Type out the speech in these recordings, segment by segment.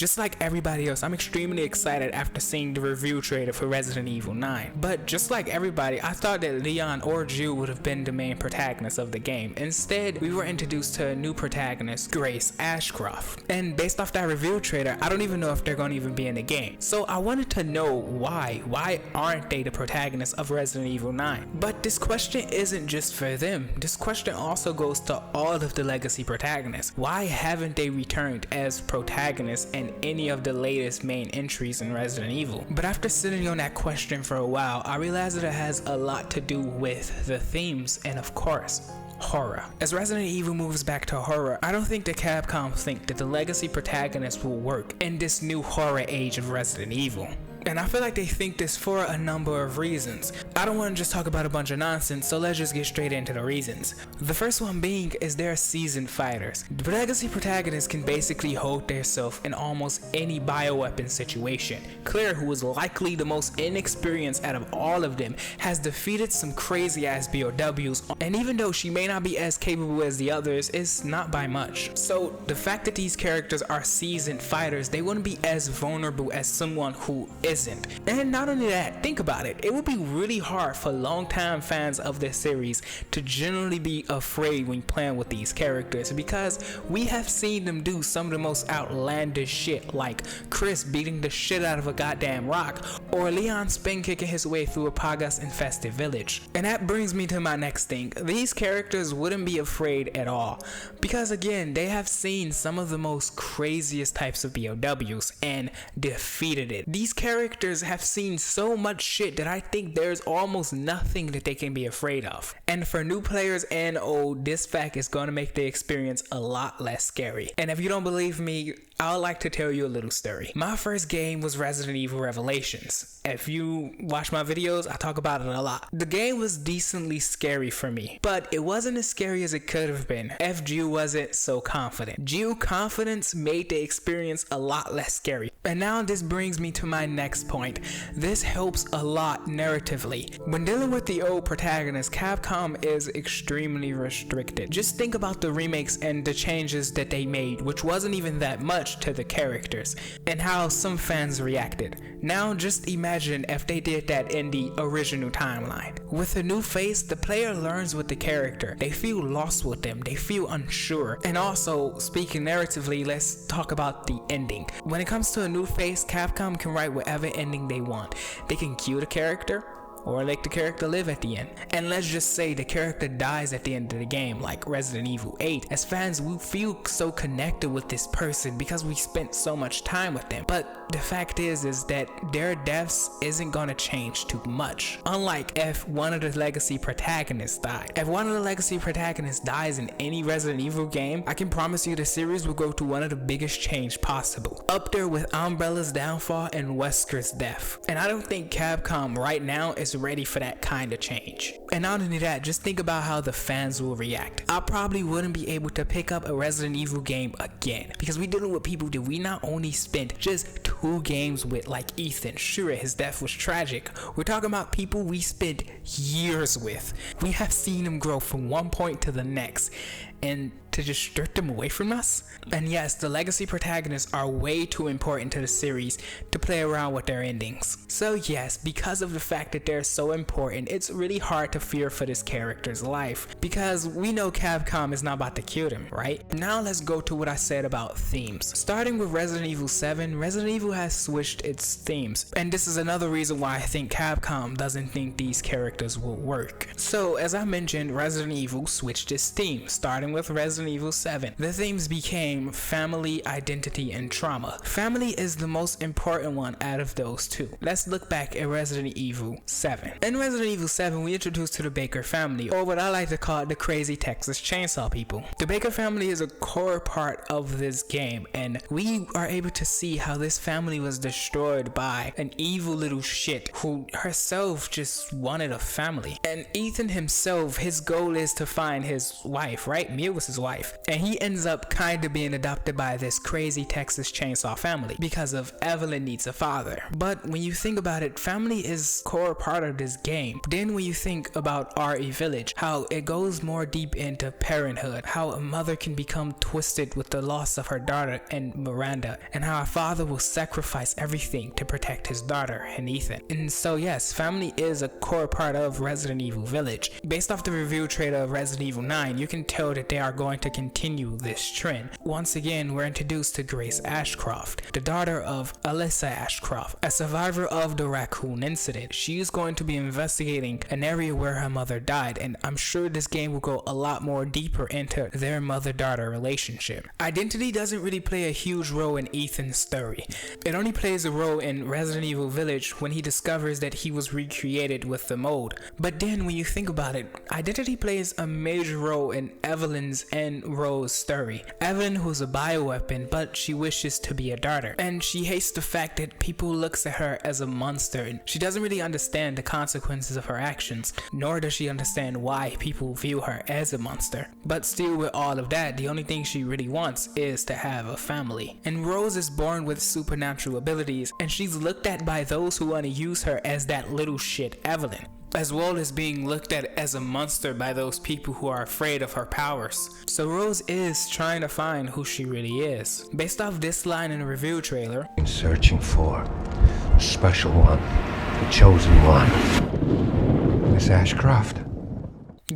Just like everybody else, I'm extremely excited after seeing the review trailer for Resident Evil 9. But just like everybody, I thought that Leon or Jill would have been the main protagonists of the game. Instead, we were introduced to a new protagonist, Grace Ashcroft. And based off that review trailer, I don't even know if they're going to even be in the game. So I wanted to know why. Why aren't they the protagonists of Resident Evil 9? But this question isn't just for them. This question also goes to all of the legacy protagonists. Why haven't they returned as protagonists in any of the latest main entries in Resident Evil? But after sitting on that question for a while, I realized that it has a lot to do with the themes and, of course, horror. As Resident Evil moves back to horror, I don't think that Capcom think that the legacy protagonist will work in this new horror age of Resident Evil. And I feel like they think this for a number of reasons. I don't want to just talk about a bunch of nonsense, so let's just get straight into the reasons. The first one being is they're seasoned fighters. The legacy protagonists can basically hold themselves in almost any bioweapon situation. Claire, who is likely the most inexperienced out of all of them, has defeated some crazy ass BOWs, and even though she may not be as capable as the others, it's not by much. So the fact that these characters are seasoned fighters, they wouldn't be as vulnerable as someone who isn't. And not only that, think about it, it would be really hard for longtime fans of this series to generally be afraid when playing with these characters, because we have seen them do some of the most outlandish shit, like Chris beating the shit out of a goddamn rock, or Leon spin kicking his way through a Pagas infested village. And that brings me to my next thing. These characters wouldn't be afraid at all, because again, they have seen some of the most craziest types of BOWs and defeated it. These characters have seen so much shit that I think there's almost nothing that they can be afraid of. And for new players and old, this fact is going to make the experience a lot less scary. And if you don't believe me, I would like to tell you a little story. My first game was Resident Evil Revelations. If you watch my videos, I talk about it a lot. The game was decently scary for me, but it wasn't as scary as it could have been if Jill wasn't so confident. Jill confidence made the experience a lot less scary. And now this brings me to my next point. This helps a lot narratively. When dealing with the old protagonist, Capcom is extremely restricted. Just think about the remakes and the changes that they made, which wasn't even that much to the characters, and how some fans reacted. Now just imagine if they did that in the original timeline. With a new face, the player learns with the character. They feel lost with them. They feel unsure. And also, speaking narratively, let's talk about the ending. When it comes to a new face, Capcom can write whatever ending they want. They can kill the character, or let the character live at the end. And let's just say the character dies at the end of the game, like Resident Evil 8. As fans, we feel so connected with this person because we spent so much time with them. But the fact is that their deaths isn't gonna change too much. Unlike if one of the legacy protagonists died. If one of the legacy protagonists dies in any Resident Evil game, I can promise you the series will go through one of the biggest change possible. Up there with Umbrella's downfall and Wesker's death. And I don't think Capcom right now is ready for that kind of change. And not only that, just think about how the fans will react. I probably wouldn't be able to pick up a Resident Evil game again, because we're dealing with people that we not only spent just 2 games with, like Ethan. Sure, his death was tragic. We're talking about people we spent years with. We have seen them grow from one point to the next, and to just strip them away from us? And yes, the legacy protagonists are way too important to the series to play around with their endings. So yes, because of the fact that they're so important, it's really hard to fear for this character's life, because we know Capcom is not about to kill them, right? Now let's go to what I said about themes. Starting with Resident Evil 7, Resident Evil has switched its themes, and this is another reason why I think Capcom doesn't think these characters will work. So as I mentioned, Resident Evil switched its theme. Starting with Resident Evil 7, the themes became family, identity, and trauma. Family is the most important one out of those two. Let's look back at Resident Evil 7. In Resident Evil 7, we introduced to the Baker family, or what I like to call the crazy Texas Chainsaw people. The Baker family is a core part of this game, and we are able to see how this family was destroyed by an evil little shit who herself just wanted a family. And Ethan himself, his goal is to find his wife, right? Mia was his wife, and he ends up kind of being adopted by this crazy Texas Chainsaw family because of Evelyn needs a father. But when you think about it, family is core part of this game. Then when you think about RE Village, how it goes more deep into parenthood, how a mother can become twisted with the loss of her daughter and Miranda, and how a father will sacrifice everything to protect his daughter and Ethan. And so yes, family is a core part of Resident Evil Village. Based off the review trailer of Resident Evil 9, you can tell that they are going to continue this trend. Once again, we're introduced to Grace Ashcroft, the daughter of Alyssa Ashcroft, a survivor of the raccoon incident. She is going to be investigating an area where her mother died, and I'm sure this game will go a lot more deeper into their mother-daughter relationship. Identity doesn't really play a huge role in Ethan's story. It only plays a role in Resident Evil Village when he discovers that he was recreated with the mold. But then when you think about it, identity plays a major role in Evelyn's and Rose's story. Evelyn, who's a bioweapon, but she wishes to be a daughter, and she hates the fact that people looks at her as a monster, and she doesn't really understand the consequences of her actions, nor does she understand why people view her as a monster. But still, with all of that, the only thing she really wants is to have a family. And Rose is born with supernatural abilities, and she's looked at by those who want to use her as that little shit Evelyn, as well as being looked at as a monster by those people who are afraid of her powers. So Rose is trying to find who she really is. Based off this line in the review trailer, in searching for the special one, the chosen one, Miss Ashcroft.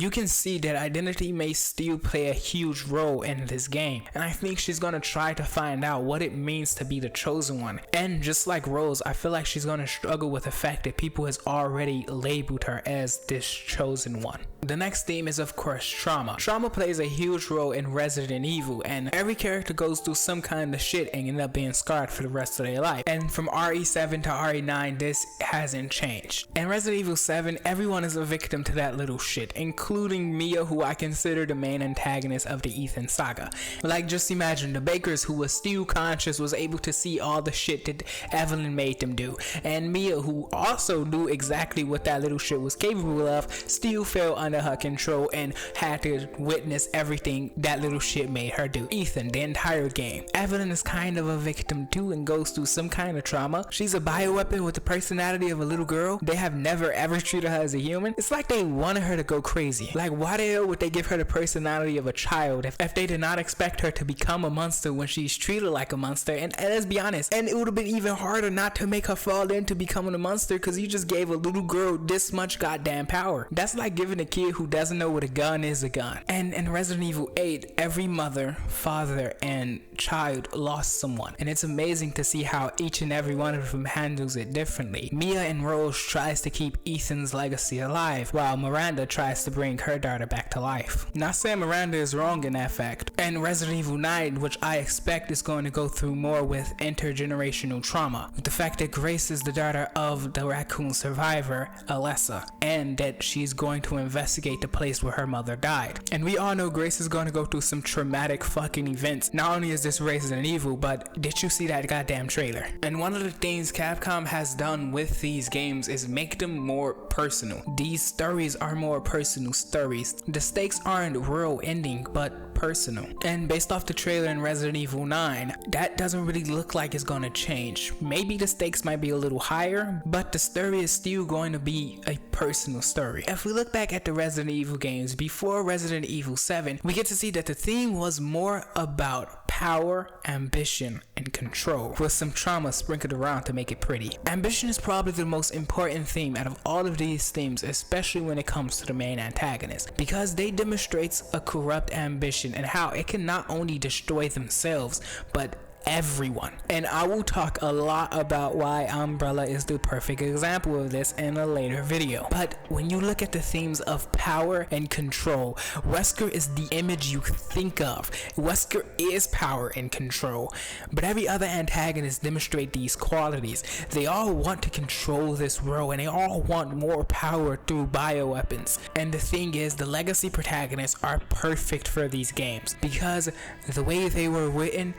you can see that identity may still play a huge role in this game, and I think she's gonna try to find out what it means to be the chosen one. And just like Rose, I feel like she's gonna struggle with the fact that people has already labeled her as this chosen one. The next theme is of course trauma. Trauma plays a huge role in Resident Evil, and every character goes through some kind of shit and end up being scarred for the rest of their life. And from RE7 to RE9, this hasn't changed. In Resident Evil 7, everyone is a victim to that little shit, including Mia, who I consider the main antagonist of the Ethan saga. Like, just imagine the Bakers, who was still conscious, was able to see all the shit that Evelyn made them do, and Mia, who also knew exactly what that little shit was capable of, still fell under her control and had to witness everything that little shit made her do. Ethan, the entire game, Evelyn is kind of a victim too and goes through some kind of trauma. She's a bioweapon with the personality of a little girl. They have never ever treated her as a human. It's like they wanted her to go crazy. Like, why the hell would they give her the personality of a child if they did not expect her to become a monster when she's treated like a monster? And let's be honest, and it would have been even harder not to make her fall into becoming a monster, because you just gave a little girl this much goddamn power. That's like giving a kid who doesn't know what a gun is a gun. And in Resident Evil 8, every mother, father, and child lost someone, and it's amazing to see how each and every one of them handles it differently. Mia and Rose tries to keep Ethan's legacy alive, while Miranda tries to bring her daughter back to life. Not saying Miranda is wrong in that fact. And Resident Evil 9, which I expect is going to go through more with intergenerational trauma, with the fact that Grace is the daughter of the raccoon survivor Alyssa, and that she's going to investigate the place where her mother died. And we all know Grace is going to go through some traumatic fucking events. Not only is this Resident Evil, but did you see that goddamn trailer? And one of the things Capcom has done with these games is make them more personal. These stories are more personal stories. The stakes aren't real ending, but personal. And based off the trailer in Resident Evil 9, that doesn't really look like it's gonna change. Maybe the stakes might be a little higher, but the story is still going to be a personal story. If we look back at the Resident Evil games before Resident Evil 7, we get to see that the theme was more about power, ambition, and control, with some trauma sprinkled around to make it pretty. Ambition is probably the most important theme out of all of these themes, especially when it comes to the main antagonist, because they demonstrates a corrupt ambition and how it can not only destroy themselves, but everyone. And I will talk a lot about why Umbrella is the perfect example of this in a later video. But when you look at the themes of power and control, Wesker is the image you think of. Wesker is power and control, but every other antagonist demonstrate these qualities. They all want to control this world, and they all want more power through bioweapons. And the thing is, the legacy protagonists are perfect for these games, because the way they were written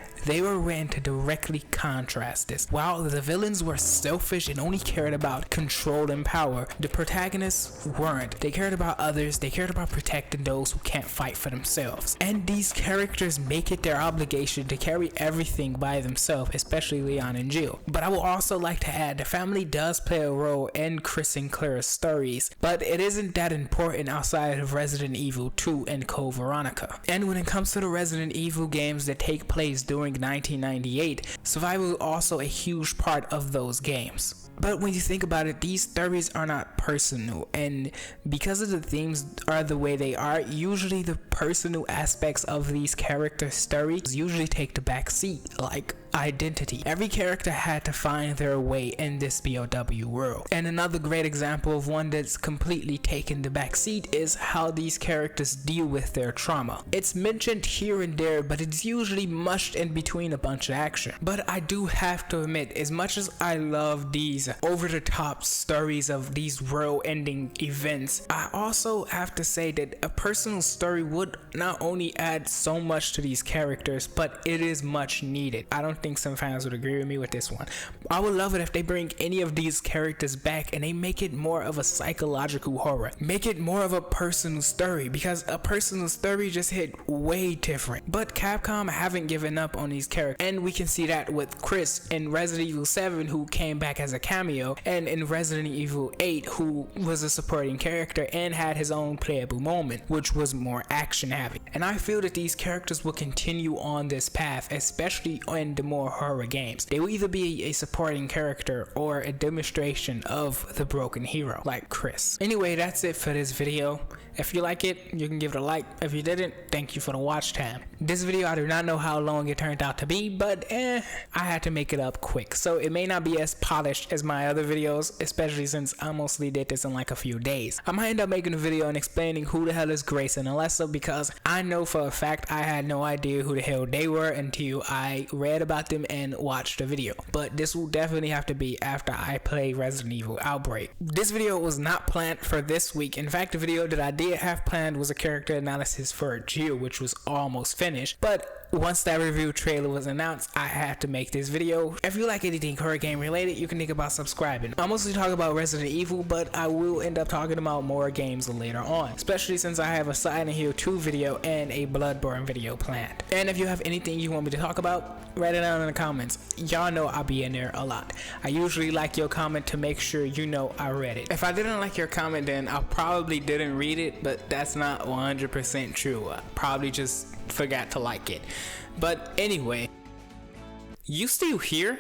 went to directly contrast this. While the villains were selfish and only cared about control and power, the protagonists weren't. They cared about others, they cared about protecting those who can't fight for themselves. And these characters make it their obligation to carry everything by themselves, especially Leon and Jill. But I would also like to add, the family does play a role in Chris and Claire's stories, but it isn't that important outside of Resident Evil 2 and Code Veronica. And when it comes to the Resident Evil games that take place during 1998, survival is also a huge part of those games. But when you think about it, these stories are not personal, and because of the themes are the way they are, usually the personal aspects of these character stories usually take the back seat, like identity. Every character had to find their way in this BOW world. And another great example of one that's completely taken the back seat is how these characters deal with their trauma. It's mentioned here and there, but it's usually mushed in between a bunch of action. But I do have to admit, as much as I love these over-the-top stories of these world-ending events, I also have to say that a personal story would not only add so much to these characters, but it is much needed. I don't think some fans would agree with me with this one. I would love it if they bring any of these characters back and they make it more of a psychological horror. Make it more of a personal story, because a personal story just hit way different. But Capcom haven't given up on these characters, and we can see that with Chris in Resident Evil 7, who came back as a cameo, and in Resident Evil 8, who was a supporting character and had his own playable moment, which was more action heavy. And I feel that these characters will continue on this path, especially in the more horror games. They will either be a supporting character or a demonstration of the broken hero, like Chris. Anyway, that's it for this video. If you like it, you can give it a like. If you didn't, thank you for the watch time. This video, I do not know how long it turned out to be, but I had to make it up quick, so it may not be as polished as my other videos, especially since I mostly did this in like a few days. I might end up making a video and explaining who the hell is Grace and Alessa, because I know for a fact I had no idea who the hell they were until I read about them and watched the video. But this will definitely have to be after I play Resident Evil Outbreak. This video was not planned for this week. In fact, the video that I did have planned was a character analysis for Jill, which was almost finished, but once that review trailer was announced, I had to make this video. If you like anything horror game related, you can think about subscribing. I mostly talk about Resident Evil, but I will end up talking about more games later on, especially since I have a Silent Hill 2 video and a Bloodborne video planned. And if you have anything you want me to talk about, write it down in the comments. Y'all know I'll be in there a lot. I usually like your comment to make sure you know I read it. If I didn't like your comment, then I probably didn't read it, but that's not 100% true. I probably just forgot to like it. But anyway, you still here?